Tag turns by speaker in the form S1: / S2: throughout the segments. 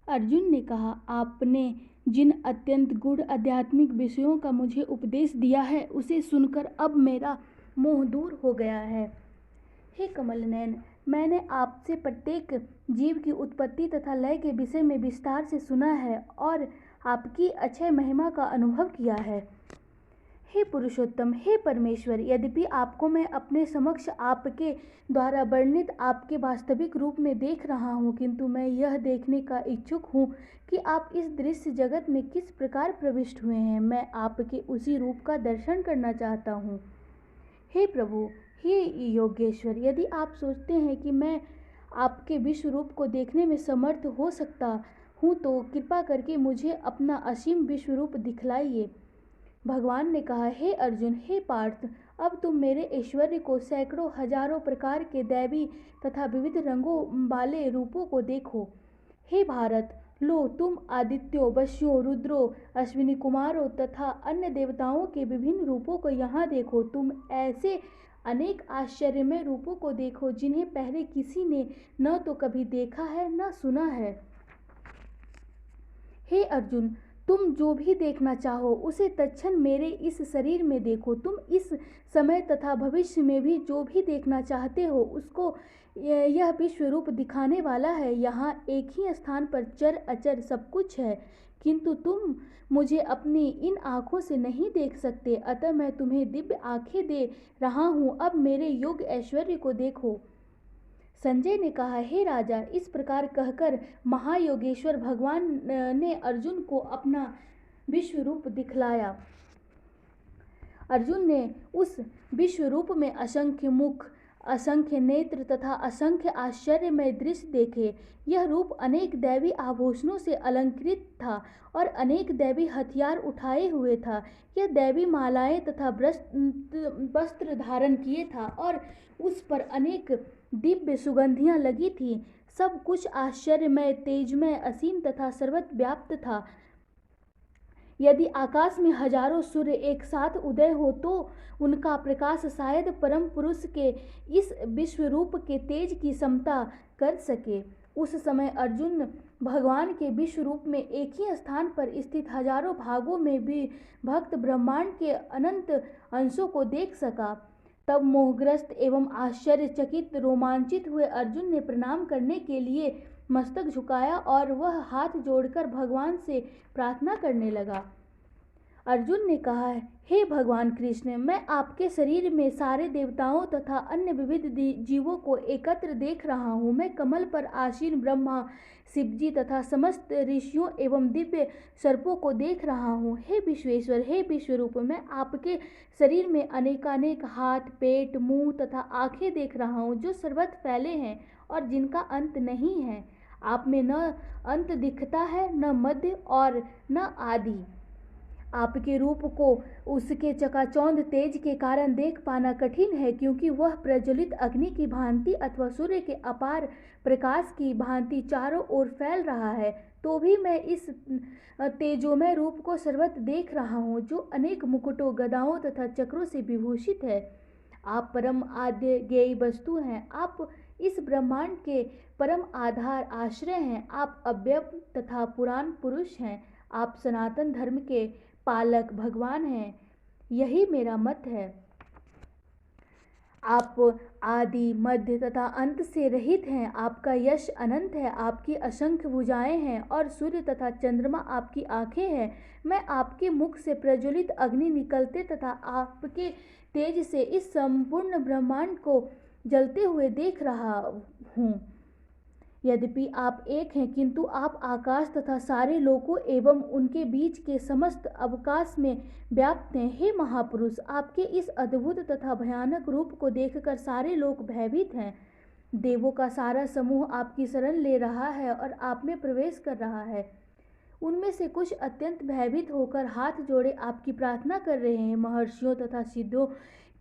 S1: अर्जुन ने कहा, आपने जिन अत्यंत गूढ़ आध्यात्मिक विषयों का मुझे उपदेश दिया है उसे सुनकर अब मेरा मोह दूर हो गया है। हे कमल नयन, मैंने आपसे प्रत्येक जीव की उत्पत्ति तथा लय के विषय में विस्तार से सुना है और आपकी अक्षय महिमा का अनुभव किया है। हे पुरुषोत्तम, हे परमेश्वर, यद्यपि आपको मैं अपने समक्ष आपके द्वारा वर्णित आपके वास्तविक रूप में देख रहा हूँ, किंतु मैं यह देखने का इच्छुक हूँ कि आप इस दृश्य जगत में किस प्रकार प्रविष्ट हुए हैं। मैं आपके उसी रूप का दर्शन करना चाहता हूँ। हे प्रभु, हे योगेश्वर, यदि आप सोचते हैं कि मैं आपके विश्व रूप को देखने में समर्थ हो सकता हूँ तो कृपा करके मुझे अपना असीम विश्व रूप दिखलाइए। भगवान ने कहा, हे अर्जुन, हे पार्थ, अब तुम मेरे ऐश्वर्य को सैकड़ों हजारों प्रकार के दैवी तथा विविध रंगों वाले रूपों को देखो। हे भारत, लो तुम आदित्यों, वश्यों, रुद्रों, अश्विनी कुमारों तथा अन्य देवताओं के विभिन्न रूपों को यहाँ देखो। तुम ऐसे अनेक आश्चर्यमय रूपों को देखो जिन्हें पहले किसी ने न तो कभी देखा है न सुना है। हे अर्जुन, तुम जो भी देखना चाहो उसे तत्क्षण मेरे इस शरीर में देखो। तुम इस समय तथा भविष्य में भी जो भी देखना चाहते हो उसको यह विश्व रूप दिखाने वाला है। यहाँ एक ही स्थान पर चर अचर सब कुछ है, किंतु तुम मुझे अपनी इन आँखों से नहीं देख सकते, अतः मैं तुम्हें दिव्य आँखें दे रहा हूँ। अब मेरे योग ऐश्वर्य को देखो। संजय ने कहा, हे राजा, इस प्रकार कहकर महायोगेश्वर भगवान ने अर्जुन को अपना विश्व रूप दिखलाया। अर्जुन ने उस विश्व रूप में असंख्य मुख, असंख्य नेत्र तथा असंख्य आश्चर्यमय दृश्य देखे। यह रूप अनेक दैवी आभूषणों से अलंकृत था और अनेक दैवी हथियार उठाए हुए था। यह दैवी मालाएं तथा वस्त्र धारण किए था और उस पर अनेक दिव्य सुगंधियां लगी थी। सब कुछ आश्चर्यमय, तेजमय, असीम तथा सर्वत्र व्याप्त था। यदि आकाश में हजारों सूर्य एक साथ उदय हो तो उनका प्रकाश शायद परम पुरुष के इस विश्व रूप के तेज की समता कर सके। उस समय अर्जुन भगवान के विश्व रूप में एक ही स्थान पर स्थित हजारों भागों में भी भक्त ब्रह्मांड के अनंत अंशों को देख सका। तब मोहग्रस्त एवं आश्चर्यचकित रोमांचित हुए अर्जुन ने प्रणाम करने के लिए मस्तक झुकाया और वह हाथ जोड़कर भगवान से प्रार्थना करने लगा। अर्जुन ने कहा, हे भगवान कृष्ण, मैं आपके शरीर में सारे देवताओं तथा अन्य विविध जीवों को एकत्र देख रहा हूँ। मैं कमल पर आसीन ब्रह्मा, शिवजी तथा समस्त ऋषियों एवं दिव्य सर्पों को देख रहा हूँ। हे विश्वेश्वर, हे विश्वरूप, मैं आपके शरीर में अनेकानेक हाथ, पेट, मुंह तथा आंखें देख रहा हूँ जो सर्वत्र फैले हैं और जिनका अंत नहीं है। आप में न अंत दिखता है, न मध्य और न आदि। आपके रूप को उसके चकाचौंध तेज के कारण देख पाना कठिन है, क्योंकि वह प्रज्वलित अग्नि की भांति अथवा सूर्य के अपार प्रकाश की भांति चारों ओर फैल रहा है। तो भी मैं इस तेजोमय रूप को सर्वत्र देख रहा हूँ जो अनेक मुकुटों, गदाओं तथा चक्रों से विभूषित है। आप परम आद्य ज्ञेय वस्तु हैं। आप इस ब्रह्मांड के परम आधार, आश्रय हैं। आप अव्यय तथा पुराण पुरुष हैं। आप सनातन धर्म के पालक भगवान हैं। यही मेरा मत है। आप आदि, मध्य तथा अंत से रहित हैं। आपका यश अनंत है। आपकी असंख्य भुजाएं हैं और सूर्य तथा चंद्रमा आपकी आंखें हैं। मैं आपके मुख से प्रज्वलित अग्नि निकलते तथा आपके तेज से इस संपूर्ण ब्रह्मांड को जलते हुए देख रहा हूँ। यद्यपि आप एक हैं, किंतु आप आकाश तथा सारे लोकों एवं उनके बीच के समस्त अवकाश में व्याप्त हैं। हे महापुरुष, आपके इस अद्भुत तथा भयानक रूप को देखकर सारे लोग भयभीत हैं। देवों का सारा समूह आपकी शरण ले रहा है और आप में प्रवेश कर रहा है। उनमें से कुछ अत्यंत भयभीत होकर हाथ जोड़े आपकी प्रार्थना कर रहे हैं। महर्षियों तथा सिद्धों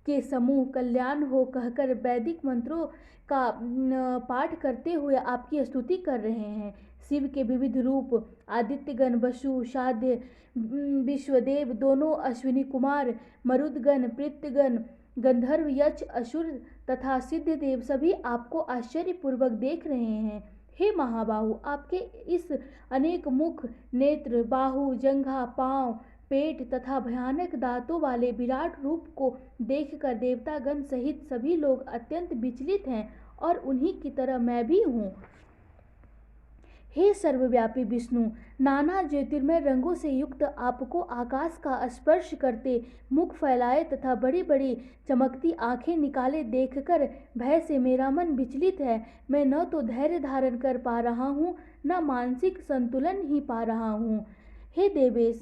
S1: के समूह कल्याण हो कहकर वैदिक मंत्रों का पाठ करते हुए आपकी स्तुति कर रहे हैं। शिव के विविध रूप, आदित्यगण, वसु, साध्य, विश्वदेव, दोनों अश्विनी कुमार, मरुदगण, पृथ्वीगण, गंधर्व, यक्ष, असुर तथा सिद्धदेव सभी आपको आश्चर्यपूर्वक देख रहे हैं। हे महाबाहु, आपके इस अनेक मुख, नेत्र, बाहु, जंघा, पांव, पेट तथा भयानक दांतों वाले विराट रूप को देखकर देवतागण सहित सभी लोग अत्यंत विचलित हैं और उन्हीं की तरह मैं भी हूँ। हे सर्वव्यापी विष्णु, नाना ज्योतिर्मय रंगों से युक्त आपको आकाश का स्पर्श करते मुख फैलाए तथा बड़ी बड़ी चमकती आंखें निकाले देखकर भय से मेरा मन विचलित है। मैं न तो धैर्य धारण कर पा रहा हूँ, न मानसिक संतुलन ही पा रहा हूँ। हे देवेश,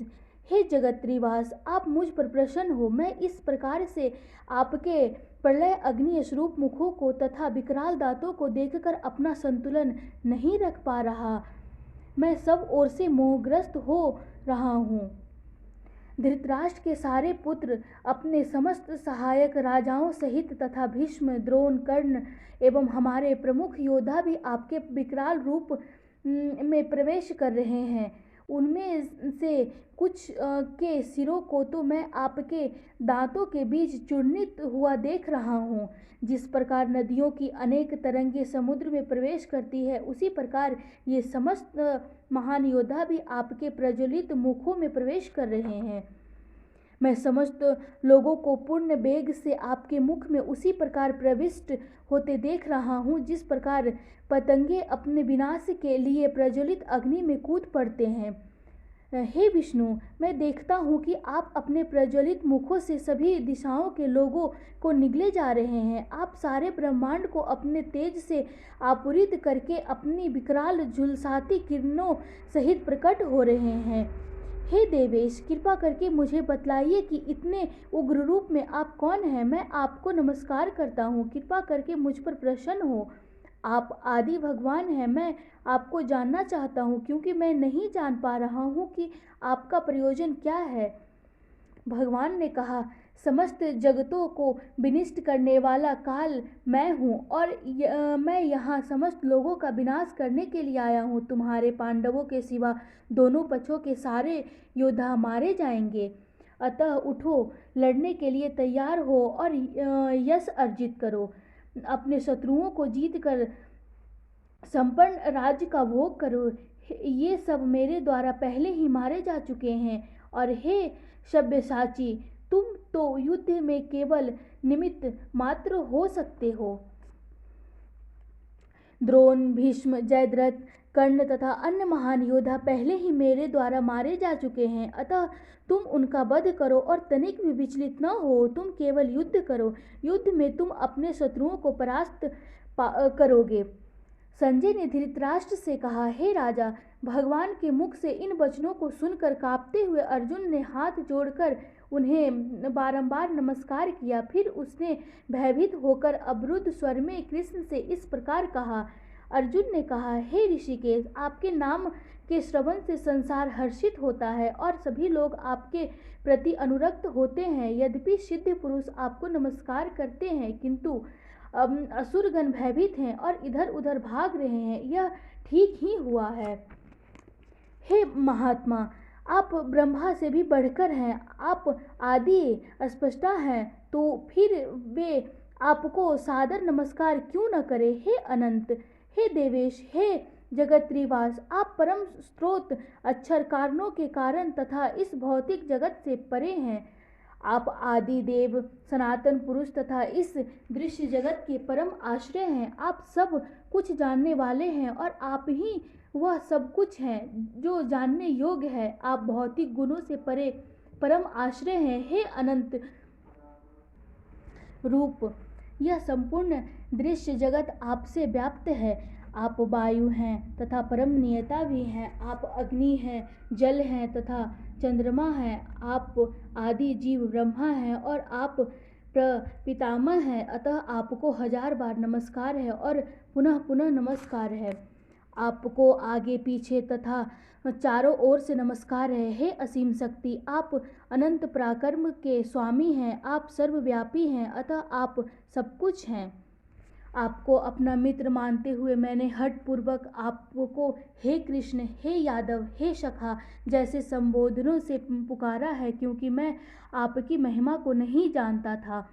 S1: हे जगत्रिवास, आप मुझ पर प्रसन्न हो। मैं इस प्रकार से आपके प्रलय अग्नि स्वरूप मुखों को तथा विकराल दांतों को देखकर अपना संतुलन नहीं रख पा रहा। मैं सब ओर से मोहग्रस्त हो रहा हूँ। धृतराष्ट्र के सारे पुत्र अपने समस्त सहायक राजाओं सहित तथा भीष्म, द्रोण, कर्ण एवं हमारे प्रमुख योद्धा भी आपके विकराल रूप में प्रवेश कर रहे हैं। उनमें से कुछ के सिरों को तो मैं आपके दांतों के बीच चूर्णित हुआ देख रहा हूँ। जिस प्रकार नदियों की अनेक तरंगें समुद्र में प्रवेश करती है, उसी प्रकार ये समस्त महान योद्धा भी आपके प्रज्वलित मुखों में प्रवेश कर रहे हैं। मैं समस्त लोगों को पूर्ण वेग से आपके मुख में उसी प्रकार प्रविष्ट होते देख रहा हूँ जिस प्रकार पतंगे अपने विनाश के लिए प्रज्वलित अग्नि में कूद पड़ते हैं। हे विष्णु, मैं देखता हूँ कि आप अपने प्रज्वलित मुखों से सभी दिशाओं के लोगों को निगले जा रहे हैं। आप सारे ब्रह्मांड को अपने तेज से आपूरित करके अपनी विकराल झुलसाती किरणों सहित प्रकट हो रहे हैं। हे देवेश, कृपा करके मुझे बतलाइए कि इतने उग्र रूप में आप कौन हैं। मैं आपको नमस्कार करता हूँ, कृपा करके मुझ पर प्रसन्न हो। आप आदि भगवान हैं। मैं आपको जानना चाहता हूँ क्योंकि मैं नहीं जान पा रहा हूँ कि आपका प्रयोजन क्या है। भगवान ने कहा, समस्त जगतों को विनिष्ट करने वाला काल मैं हूँ और मैं यहाँ समस्त लोगों का विनाश करने के लिए आया हूँ। तुम्हारे पांडवों के सिवा दोनों पक्षों के सारे योद्धा मारे जाएंगे। अतः उठो, लड़ने के लिए तैयार हो और यश अर्जित करो। अपने शत्रुओं को जीत कर संपन्न राज्य का भोग करो। ये सब मेरे द्वारा पहले ही मारे जा चुके हैं। और हे सब्यसाची, तुम तो युद्ध में केवल निमित्त मात्र हो सकते हो। द्रोण, भीष्म, जयद्रथ, कर्ण तथा अन्य महान योद्धा पहले ही मेरे द्वारा मारे जा चुके हैं। अतः तुम उनका वध करो और तनिक भी विचलित न हो। तुम केवल युद्ध करो। युद्ध में तुम अपने शत्रुओं को परास्त करोगे। संजय ने धृतराष्ट्र से कहा, हे राजा, भगवान के मुख से इन वचनों को सुनकर कांपते हुए अर्जुन ने हाथ जोड़कर उन्हें बारंबार नमस्कार किया। फिर उसने भयभीत होकर अवरुद्ध स्वर में कृष्ण से इस प्रकार कहा। अर्जुन ने कहा, हे ऋषिकेश, आपके नाम के श्रवण से संसार हर्षित होता है और सभी लोग आपके प्रति अनुरक्त होते हैं। यद्यपि सिद्ध पुरुष आपको नमस्कार करते हैं, किंतु असुरगण भयभीत हैं और इधर उधर भाग रहे हैं। यह ठीक ही हुआ है। हे महात्मा, आप ब्रह्मा से भी बढ़कर हैं। आप आदि स्पष्टा हैं, तो फिर वे आपको सादर नमस्कार क्यों न करे। हे अनंत, हे देवेश, हे जगत्रिवास, आप परम स्रोत अक्षर कारणों के कारण तथा इस भौतिक जगत से परे हैं। आप आदि देव, सनातन पुरुष तथा इस दृश्य जगत के परम आश्रय हैं। आप सब कुछ जानने वाले हैं और आप ही वह सब कुछ हैं जो जानने योग्य है। आप भौतिक गुणों से परे परम आश्रय हैं। हे अनंत रूप, यह संपूर्ण दृश्य जगत आपसे व्याप्त है। आप वायु हैं तथा परम नियता भी हैं। आप अग्नि हैं, जल हैं तथा चंद्रमा हैं। आप आदि जीव ब्रह्मा हैं और आप पितामह हैं। अतः आपको 1000 बार नमस्कार है और पुनः पुनः नमस्कार है। आपको आगे पीछे तथा चारों ओर से नमस्कार है। हे असीम शक्ति, आप अनंत पराक्रम के स्वामी हैं। आप सर्वव्यापी हैं, अतः आप सब कुछ हैं। आपको अपना मित्र मानते हुए मैंने हठपूर्वक आपको हे कृष्ण, हे यादव, हे सखा जैसे संबोधनों से पुकारा है, क्योंकि मैं आपकी महिमा को नहीं जानता था।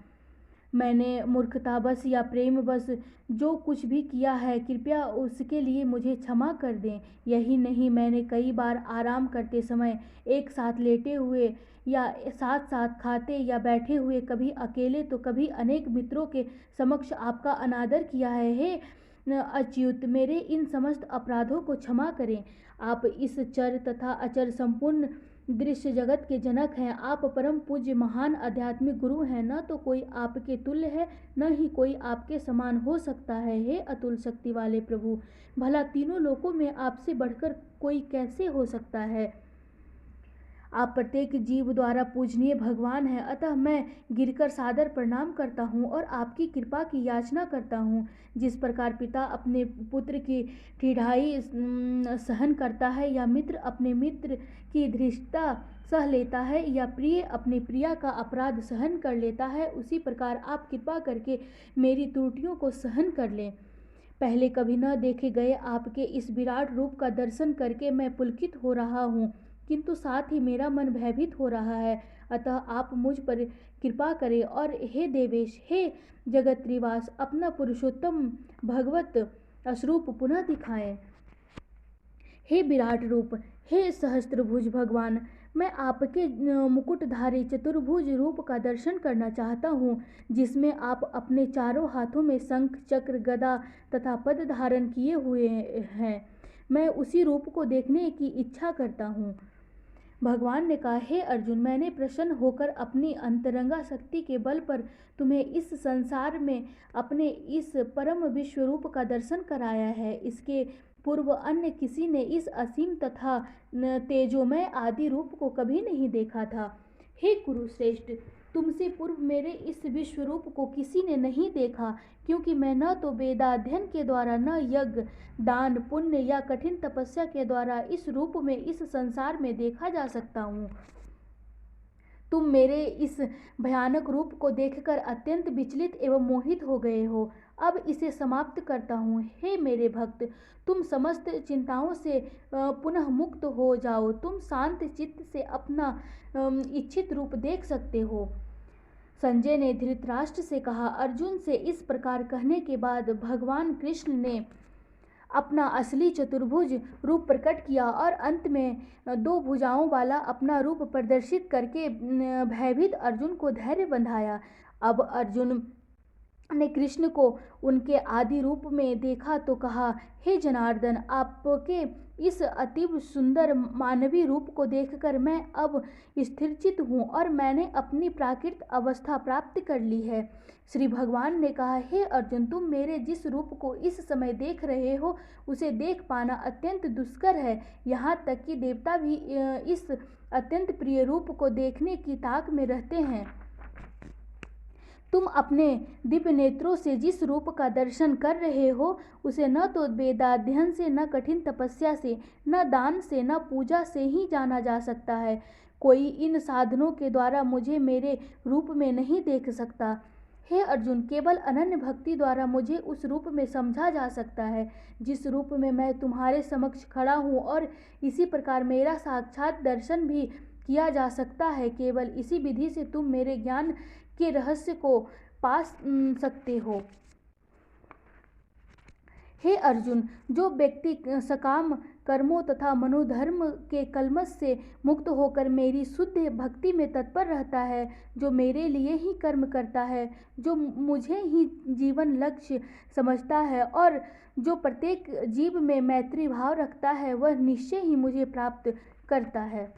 S1: मैंने मूर्खतावश या प्रेमवश जो कुछ भी किया है, कृपया उसके लिए मुझे क्षमा कर दें। यही नहीं, मैंने कई बार आराम करते समय, एक साथ लेटे हुए या साथ साथ खाते या बैठे हुए, कभी अकेले तो कभी अनेक मित्रों के समक्ष आपका अनादर किया है। हे अच्युत, मेरे इन समस्त अपराधों को क्षमा करें। आप इस चर तथा अचर संपूर्ण दृश्य जगत के जनक हैं। आप परम पूज्य महान आध्यात्मिक गुरु हैं। न तो कोई आपके तुल्य है, न ही कोई आपके समान हो सकता है। हे अतुल शक्ति वाले प्रभु, भला तीनों लोकों में आपसे बढ़कर कोई कैसे हो सकता है। आप प्रत्येक जीव द्वारा पूजनीय भगवान हैं, अतः मैं गिरकर सादर प्रणाम करता हूँ और आपकी कृपा की याचना करता हूँ। जिस प्रकार पिता अपने पुत्र की ठिठाई सहन करता है, या मित्र अपने मित्र की धृष्टता सह लेता है, या प्रिय अपने प्रिया का अपराध सहन कर लेता है, उसी प्रकार आप कृपा करके मेरी त्रुटियों को सहन कर लें। पहले कभी न देखे गए आपके इस विराट रूप का दर्शन करके मैं पुलकित हो रहा हूँ, किंतु साथ ही मेरा मन भयभीत हो रहा है। अतः आप मुझ पर कृपा करें और हे देवेश, हे जगत्रिवास, अपना पुरुषोत्तम भगवत स्वरूप पुनः दिखाएं। हे विराट रूप, हे सहस्त्रभुज भगवान, मैं आपके मुकुटधारी चतुर्भुज रूप का दर्शन करना चाहता हूँ, जिसमें आप अपने चारों हाथों में शंख, चक्र, गदा तथा पद धारण किए हुए हैं। मैं उसी रूप को देखने की इच्छा करता हूँ। भगवान ने कहा, हे अर्जुन, मैंने प्रसन्न होकर अपनी अंतरंगा शक्ति के बल पर तुम्हें इस संसार में अपने इस परम विश्व रूप का दर्शन कराया है। इसके पूर्व अन्य किसी ने इस असीम तथा तेजोमय आदि रूप को कभी नहीं देखा था। हे कुरुश्रेष्ठ, तुमसे पूर्व मेरे इस विश्व रूप को किसी ने नहीं देखा, क्योंकि मैं न तो वेदाध्ययन के द्वारा, न यज्ञ, दान, पुण्य या कठिन तपस्या के द्वारा इस रूप में इस संसार में देखा जा सकता हूँ। तुम मेरे इस भयानक रूप को देखकर अत्यंत विचलित एवं मोहित हो गए हो। अब इसे समाप्त करता हूँ। हे मेरे भक्त, तुम समस्त चिंताओं से पुनः मुक्त हो जाओ। तुम शांत चित्त से अपना इच्छित रूप देख सकते हो। संजय ने धृतराष्ट्र से कहा। अर्जुन से इस प्रकार कहने के बाद भगवान कृष्ण ने अपना असली चतुर्भुज रूप प्रकट किया और अंत में दो भुजाओं वाला अपना रूप प्रदर्शित करके भयभीत अर्जुन को धैर्य बंधाया। अब अर्जुन ने कृष्ण को उनके आदि रूप में देखा तो कहा, हे जनार्दन, आपके इस अतीव सुंदर मानवीय रूप को देखकर मैं अब स्थिरचित हूँ और मैंने अपनी प्राकृत अवस्था प्राप्त कर ली है। श्री भगवान ने कहा, हे अर्जुन, तुम मेरे जिस रूप को इस समय देख रहे हो, उसे देख पाना अत्यंत दुष्कर है। यहाँ तक कि देवता भी इस अत्यंत प्रिय रूप को देखने की ताक में रहते हैं। तुम अपने दिव्य नेत्रों से जिस रूप का दर्शन कर रहे हो, उसे न तो वेदाध्ययन से, न कठिन तपस्या से, न दान से, न पूजा से ही जाना जा सकता है। कोई इन साधनों के द्वारा मुझे मेरे रूप में नहीं देख सकता। हे अर्जुन, केवल अनन्य भक्ति द्वारा मुझे उस रूप में समझा जा सकता है जिस रूप में मैं तुम्हारे समक्ष खड़ा हूँ, और इसी प्रकार मेरा साक्षात दर्शन भी किया जा सकता है। केवल इसी विधि से तुम मेरे ज्ञान के रहस्य को पा सकते हो। हे अर्जुन, जो व्यक्ति सकाम कर्मों तथा मनोधर्म के कलमश से मुक्त होकर मेरी शुद्ध भक्ति में तत्पर रहता है, जो मेरे लिए ही कर्म करता है, जो मुझे ही जीवन लक्ष्य समझता है और जो प्रत्येक जीव में मैत्री भाव रखता है, वह निश्चय ही मुझे प्राप्त करता है।